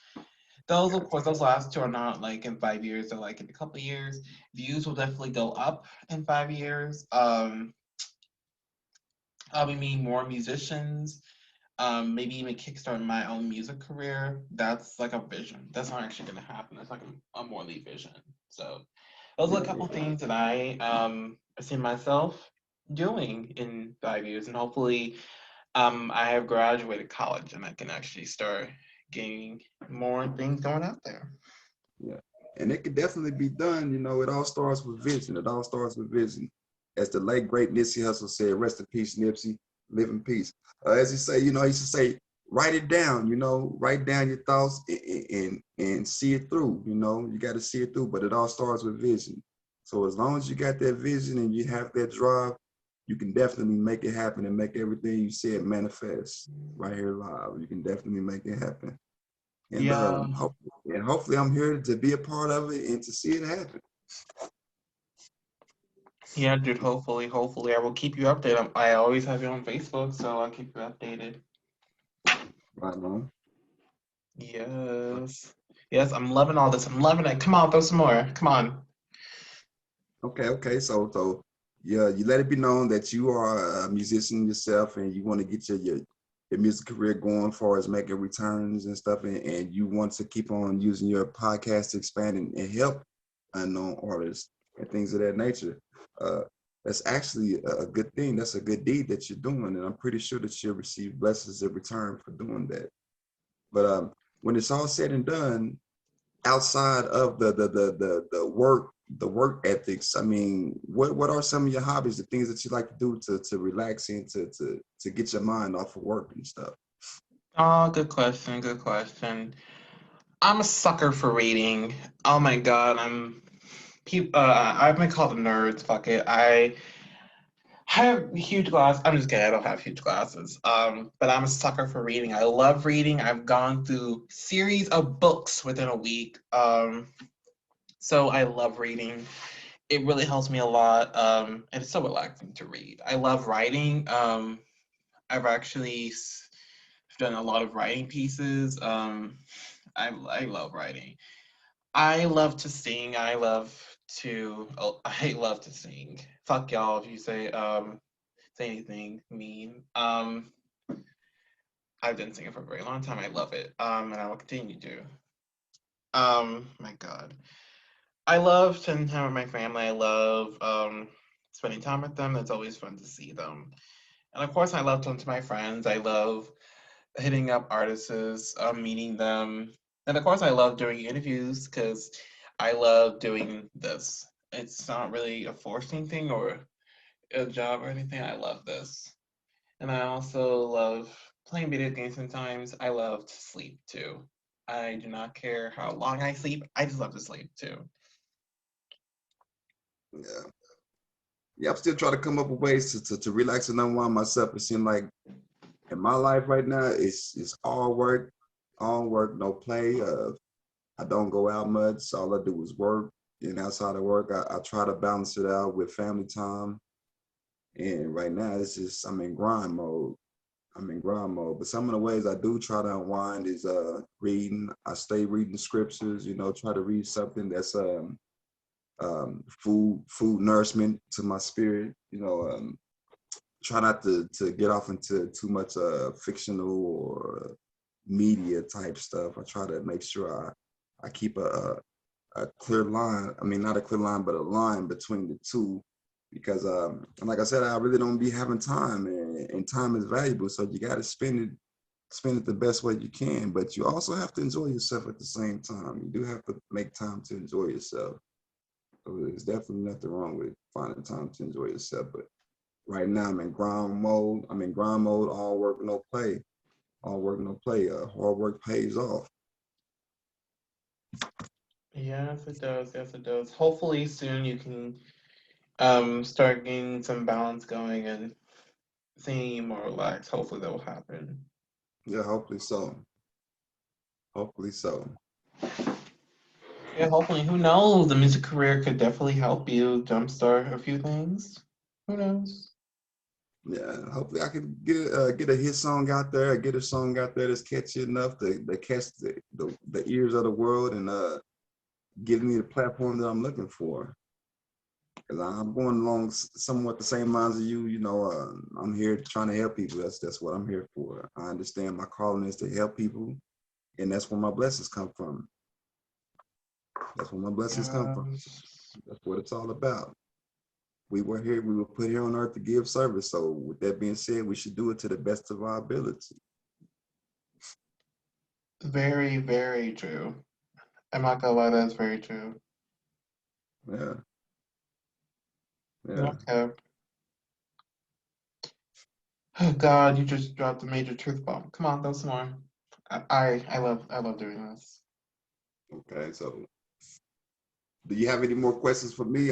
Those, of course, those last two are not like in 5 years; they're like in a couple of years. Views will definitely go up in 5 years. I'll be meeting more musicians. Maybe even kickstart my own music career. That's like a vision. That's not actually going to happen. It's like a morely vision. So those are Yeah, a couple yeah, things that I see myself doing in 5 years, and hopefully, I have graduated college and I can actually start getting more things going out there. yeah. And it could definitely be done. It all starts with vision. It all starts with vision. As the late great Nipsey Hussle said, "Rest in peace, Nipsey. Live in peace." As he say, he used to say, "Write it down. Write down your thoughts and see it through. You got to see it through. But it all starts with vision. So as long as you got that vision and you have that drive, you can definitely make it happen and make everything you said manifest right here live. You can definitely make it happen. And Yeah, hopefully I'm here to be a part of it and to see it happen. yeah, dude. Hopefully, I will keep you updated. I always have you on Facebook, so I'll keep you updated. Right on. Yes, yes, I'm loving all this. I'm loving it. Come on, throw some more. Come on. Okay. So yeah, you let it be known that you are a musician yourself and you want to get your music career going as far as making returns and stuff, and you want to keep on using your podcast to expand and help unknown artists and things of that nature. Uh, that's actually a good thing. That's a good deed that you're doing, and I'm pretty sure that you'll receive blessings in return for doing that. But when it's all said and done, outside of the work ethics, I mean, what are some of your hobbies, the things that you like to do to relax and to get your mind off of work and stuff? Oh, good question. Good question. I'm a sucker for reading. Oh my God, I've been called a nerd. Fuck it. I have huge glasses. I'm just kidding. I don't have huge glasses. But I'm a sucker for reading. I love reading. I've gone through series of books within a week. So I love reading. It really helps me a lot. And it's so relaxing to read. I love writing. I've actually done a lot of writing pieces. I love writing. I love to sing. I love to sing. Fuck y'all if you say anything mean. I've been singing for a very long time. I love it. And I will continue to. My God. I love spending time with my family. I love spending time with them. It's always fun to see them. And of course, I love talking to my friends. I love hitting up artists, meeting them. And of course, I love doing interviews because I love doing this. It's not really a forcing thing or a job or anything. I love this. And I also love playing video games sometimes. I love to sleep too. I do not care how long I sleep. I just love to sleep too. Yeah. Yeah, I'm still trying to come up with ways to relax and unwind myself. It seems like in my life right now, it's all work, no play. I don't go out much. All I do is work. And outside of work, I try to balance it out with family time. And right now, it's just I'm in grind mode. I'm in grind mode. But some of the ways I do try to unwind is reading. I stay reading scriptures. You know, try to read something that's food nourishment to my spirit. You know, try not to get off into too much fictional or media type stuff. I try to make sure I keep a clear line. I mean, not a clear line, but a line between the two, because like I said, I really don't be having time, and time is valuable. So you got to spend it the best way you can. But you also have to enjoy yourself at the same time. You do have to make time to enjoy yourself. So there's definitely nothing wrong with finding time to enjoy yourself. But right now, I'm in grind mode. I'm in grind mode. All work, no play. All work, no play. Hard work pays off. Yes, it does. Yes, it does. Hopefully soon you can start getting some balance going and seeing more relaxed. Hopefully that will happen. Yeah, hopefully so. Hopefully so. Yeah, hopefully. Who knows? The music career could definitely help you jumpstart a few things. Who knows? Yeah, hopefully I can get a hit song out there, get a song out there that's catchy enough to catch the ears of the world and give me the platform that I'm looking for. Because I'm going along somewhat the same lines as you. You know, I'm here trying to help people. That's what I'm here for. I understand my calling is to help people, and that's where my blessings come from. That's where my blessings come from. Yes. That's what it's all about. We were put here on earth to give service. So with that being said, we should do it to the best of our ability. Very, very true. I'm not gonna lie, that's very true. Yeah, yeah. Okay. Oh God, you just dropped a major truth bomb. Come on, throw some more. I love doing this. Okay, so do you have any more questions for me?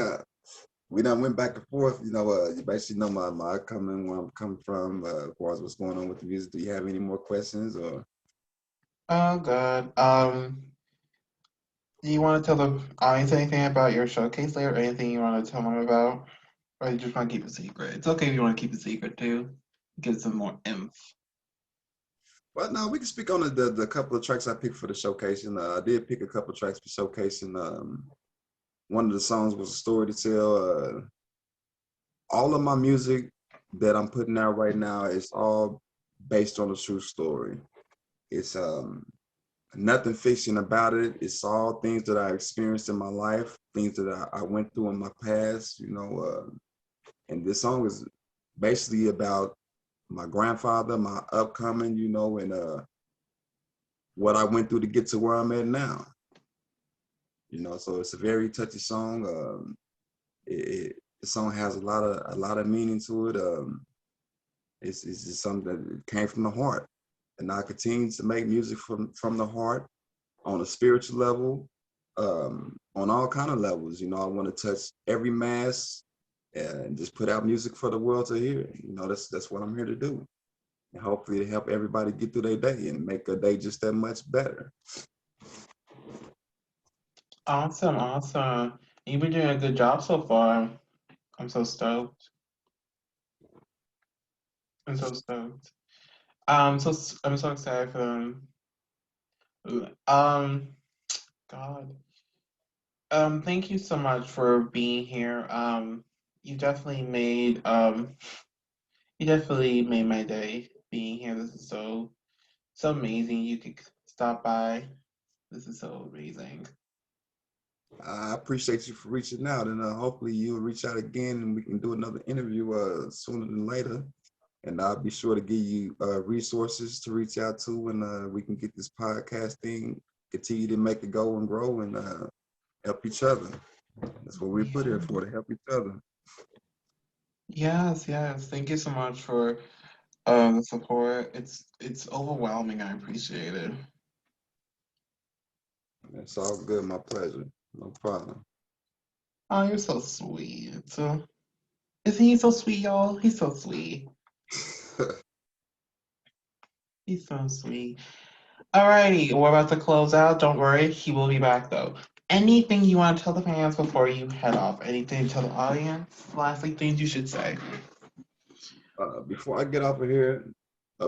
We done went back and forth. You know, you basically know my coming where I'm coming from, as far as what's going on with the music. Do you have any more questions or? Oh God. Do you want to tell the audience anything about your showcase later, or anything you want to tell them about? Or you just want to keep it secret? It's okay if you want to keep it secret too. Give some more inf. Well, no, we can speak on the couple of tracks I picked for the showcasing. I did pick a couple of tracks for showcasing. One of the songs was a story to tell. All of my music that I'm putting out right now is all based on a true story. It's nothing fiction about it. It's all things that I experienced in my life, things that I went through in my past. You know, and this song is basically about my grandfather, my upcoming, you know, and what I went through to get to where I'm at now. You know, so it's a very touchy song. The song has a lot of meaning to it. It's just something that came from the heart, and I continue to make music from the heart on a spiritual level, on all kind of levels. You know, I want to touch every mass and just put out music for the world to hear. You know, that's what I'm here to do, and hopefully to help everybody get through their day and make a day just that much better. Awesome, awesome. You've been doing a good job so far. I'm so stoked. I'm so stoked. I'm so excited for them. Um, God. Thank you so much for being here. You definitely made you definitely made my day being here. This is so amazing. You could stop by. This is so amazing. I appreciate you for reaching out, and hopefully you'll reach out again, and we can do another interview sooner than later. And I'll be sure to give you resources to reach out to, and we can get this podcast thing continue to make it go and grow and help each other. That's what we put here for, to help each other. Yes, yes. Thank you so much for the support. It's overwhelming. I appreciate it. It's all good. My pleasure. No problem. Oh, you're so sweet. Isn't he so sweet, y'all? He's so sweet. He's so sweet. Alrighty, we're about to close out. Don't worry, he will be back though. Anything you want to tell the fans before you head off? Anything to tell the audience? Lastly, things you should say. Before I get off of here,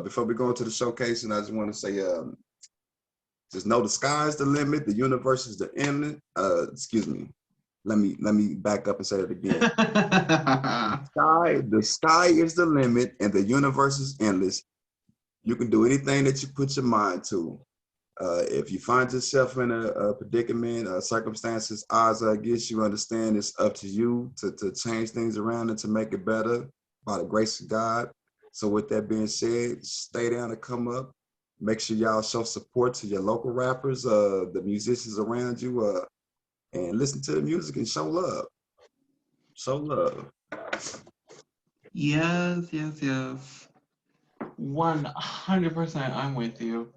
before we go into the showcase, and I just want to say, just know the sky's the limit, the universe is the endless. Excuse me. Let me back up and say it again. The sky is the limit, and the universe is endless. You can do anything that you put your mind to. If you find yourself in a predicament, circumstances, odds are against you, understand it's up to you to change things around and to make it better by the grace of God. So with that being said, stay down and come up. Make sure y'all show support to your local rappers, the musicians around you, and listen to the music and show love. Show love. Yes, yes, yes. 100%, I'm with you.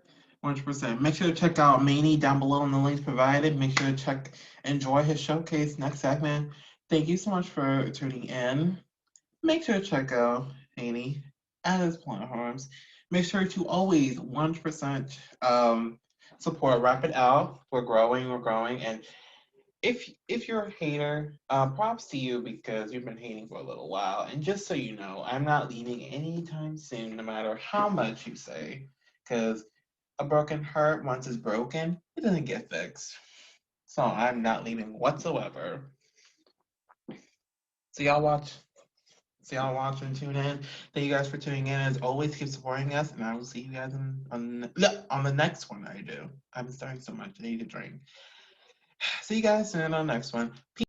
100%. Make sure to check out Mainey down below in the links provided. Make sure to enjoy his showcase next segment. Thank you so much for tuning in. Make sure to check out Mainey at his platforms. Make sure to always 100% support Wrap It Out. We're growing, and if you're a hater, props to you because you've been hating for a little while. And just so you know, I'm not leaving anytime soon, no matter how much you say, because a broken heart, once it's broken, it doesn't get fixed. So I'm not leaving whatsoever. So y'all watch and tune in. Thank you guys for tuning in. As always, keep supporting us, and I will see you guys on the next one. I'm starting so much. I need to drink. See you guys soon on the next one. Peace.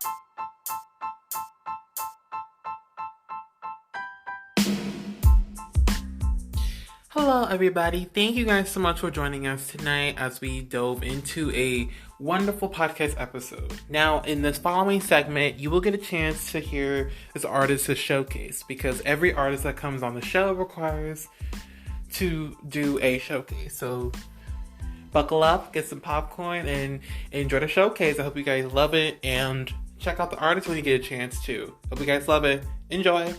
Hello, everybody. Thank you guys so much for joining us tonight as we dove into a wonderful podcast episode. Now, in this following segment, you will get a chance to hear this artist's showcase because every artist that comes on the show requires to do a showcase. So buckle up, get some popcorn, and enjoy the showcase. I hope you guys love it, and check out the artist when you get a chance too. Hope you guys love it. Enjoy.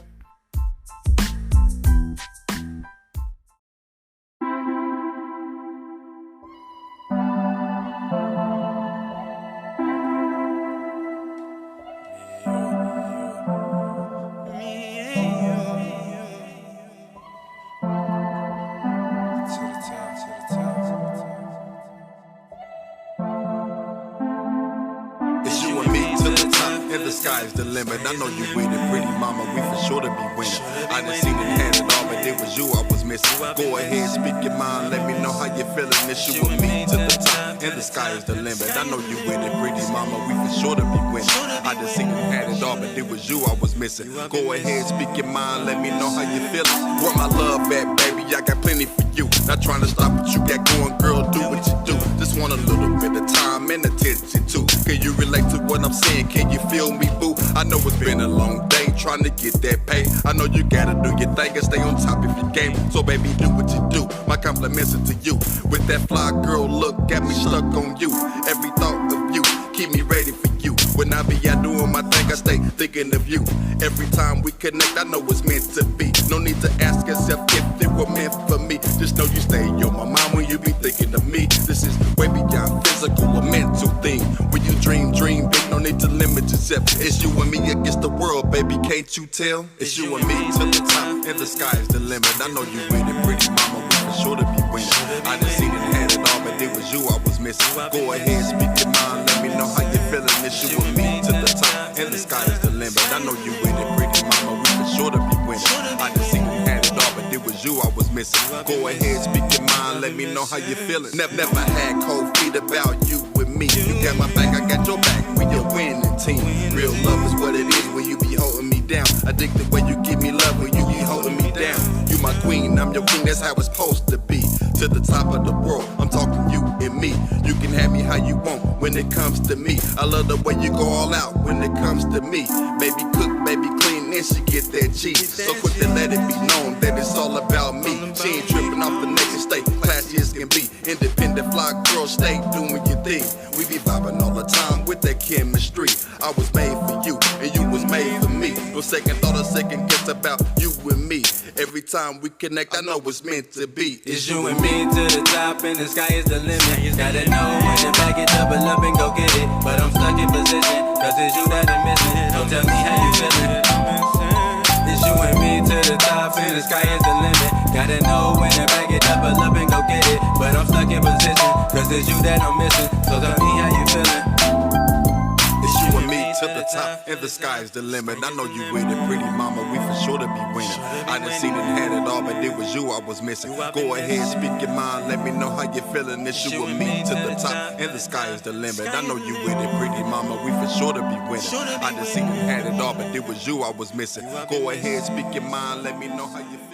Sky's the limit. I know you with it, pretty mama. We for sure to be winning. I done seen it, had it all, but it was you I was missing. Go ahead, speak your mind. Let me know how you feeling. It's you and me to the top, and the sky is the limit. I know you with it, pretty mama. We for sure to be winning. I done seen it, had it all, but it was you I was missing. Go ahead, speak your mind. Let me know how you feeling. Where my love at, baby? I got plenty for you. Not trying to stop what you got going, girl. Do what you do. Just want a little bit of time and attention too. Can you relate to what I'm saying? Can you feel me, boo? I know it's been a long day trying to get that pay. I know you gotta do your thing and stay on top of your game. So baby, do what you do. My compliments are to you. With that fly girl look, got me stuck on you. Every thought of you, keep me ready for you. When I be out doing my thing, I stay thinking of you. Every time we connect, I know it's meant to be. No need to ask yourself if it were meant for me. Just know you stay on my mind when you be thinking of me. This is way beyond physical or mental thing. When you dream big, no need to limit yourself. It's you and me against the world, baby, can't you tell? It's you and me to the top, and the sky is the limit. I know you with it, pretty mama, we for sure to be winning. I done seen it, had it all, but it was you I was missing. Go ahead, speak your mind, let me know how you feeling. It's you and me to the top, and the sky is the limit. I know you with it, pretty mama, we for sure to be winning. I done seen it, had it all, but it was you I was missing. Go ahead, speak your mind, let me know how you feeling. Never had cold feet about you with me. You got my back, I got your back. We a winning team. Real love is what it is when you be holding me down. I dig the way you give me love when you be holding me down. You my queen, I'm your king, that's how it's supposed to be. To the top of the world, I'm talking you and me. You can have me how you want when it comes to me. I love the way you go all out when it comes to me. Baby cook, baby clean, then she get that cheese. So quick to let it be known that it's all about me. She ain't tripping off the nation state, classy as can be. Independent fly girl, stay doing your thing. We be vibing all the time with that chemistry. I was made for you, and you was made for me. No second thought or second guess about you and me. Every time we connect, I know it's meant to be. It's you and me to the top, and the sky is the limit. Gotta know when to back it double up and go get it. But I'm stuck in position, cause it's you that I'm missing. Don't tell me how you feeling. It's you and me to the top, and the sky is the limit. Gotta know when to back it double up and go get it. But I'm stuck in position, cause it's you that I'm missing. So tell me how you feeling. It's you and me to the top, and the sky's the limit. I know you with it, pretty mama, we for sure to be winning. I done seen it, had it all, but it was you I was missing. Go ahead, speak your mind, let me know how you feeling. It's you and me to the top, and the sky is the limit. I know you with it, pretty mama, we for sure to be winning. I done seen it, had it all, but it was you I was missing. Go ahead, speak your mind, let me know how you feeling.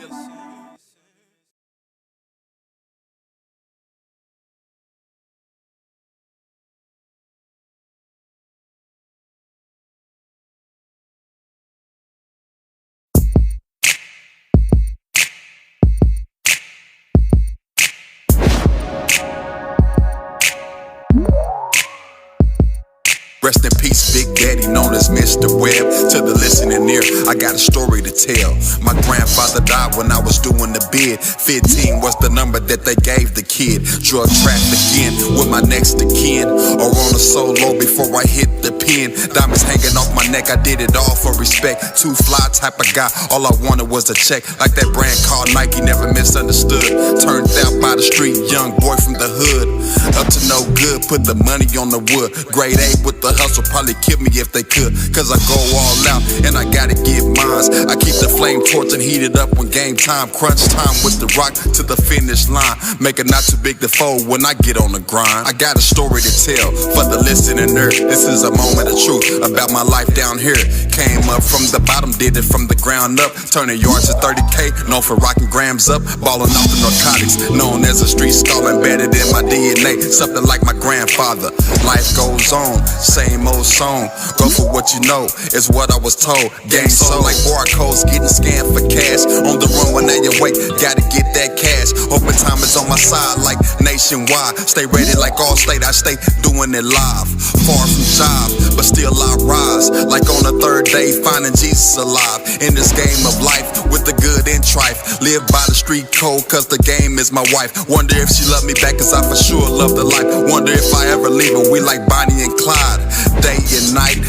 Rest in peace, Big Daddy, known as Mr. Webb. To the listening ear, I got a story to tell. My grandfather died when I was doing the bid. 15 was the number that they gave the kid. Drug trafficking with my next of kin, or on a solo before I hit the pen. Diamonds hanging off my neck, I did it all for respect. Too fly type of guy, all I wanted was a check. Like that brand called Nike, never misunderstood. Turned out by the street, young boy from the hood. Up to no good, put the money on the wood. Grade A with the hustle, probably kill me if they could. Cause I go all out and I gotta get mines. I keep the flame torch and heat it up when game time. Crunch time with the rock to the finish line. Make it not too big to fold when I get on the grind. I got a story to tell for the listening nerd. This is a moment of truth about my life down here. Came up from the bottom, did it from the ground up. Turning yards to 30K, known for rocking grams up. Balling off the narcotics, known as a street scholar. Embedded in my DNA, something like my grandfather. Life goes on, same old song. Go for what you know, is what I was told. Gang soul like barcodes, getting scanned for cash. On the run when they awake, gotta get that cash. Hoping time is on my side like nationwide. Stay ready like Allstate, I stay doing it live. Far from job, but still I rise. Like on the third day, finding Jesus alive. In this game of life, with the good and trife. Live by the street code, cause the game is my wife. Wonder if she love me back, cause I for sure love the life. Wonder if I ever leave her, we like Bonnie and Clyde. Day and night,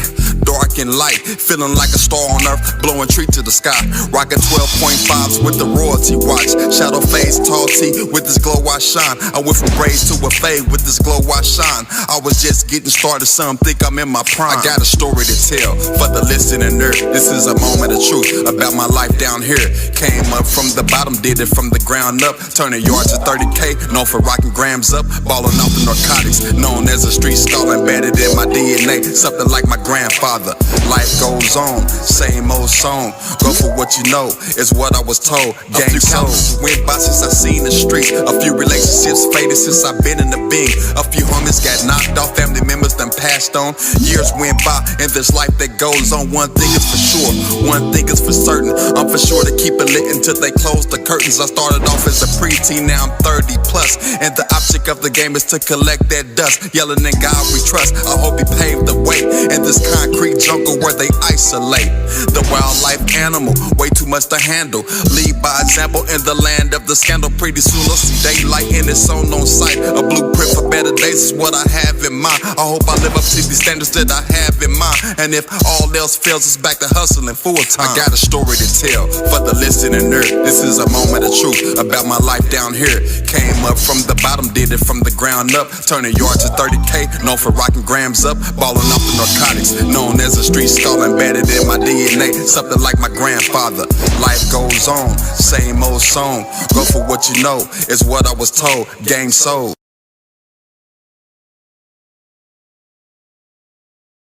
dark and light. Feeling like a star on earth, blowing tree to the sky. Rocking 12.5s with the royalty watch. Shadow phase, tall T with this glow I shine. I went from braids to a fade with this glow I shine. I was just getting started, some think I'm in my prime. I got a story to tell for the listening nerd. This is a moment of truth about my life down here. Came up from the bottom, did it from the ground up. Turning yards to 30K, known for rocking grams up. Balling off the narcotics, known as a street scholar. Embedded in my DNA, something like my grandfather. Life goes on, same old song. Go for what you know, is what I was told. Gang soul went by since I seen the street. A few relationships faded since I've been in the Bing. A few homies got knocked off, family members done passed on. Years went by in this life that goes on. One thing is for sure, one thing is for certain. I'm for sure to keep it lit until they close the curtains. I started off as a preteen, now I'm 30 plus. And the object of the game is to collect that dust. Yelling in God we trust, I hope he paved the way. In this concrete jungle where they isolate the wildlife animal, way too much to handle. Lead by example in the land of the scandal. Pretty soon I'll see daylight and it's on sight. A blueprint for better days is what I have in mind. I hope I live up to the standards that I have in mind. And if all else fails, it's back to hustling full time. I got a story to tell for the listening nerd. This is a moment of truth about my life down here. Came up from the bottom, did it from the ground up. Turning yards to 30K, known for rocking grams up. Balling off the narcotics, known as a street scholar. Embedded in my DNA, something like my grandfather. Life goes on, same old song. Go for what you know, is what I was told. Gang soul.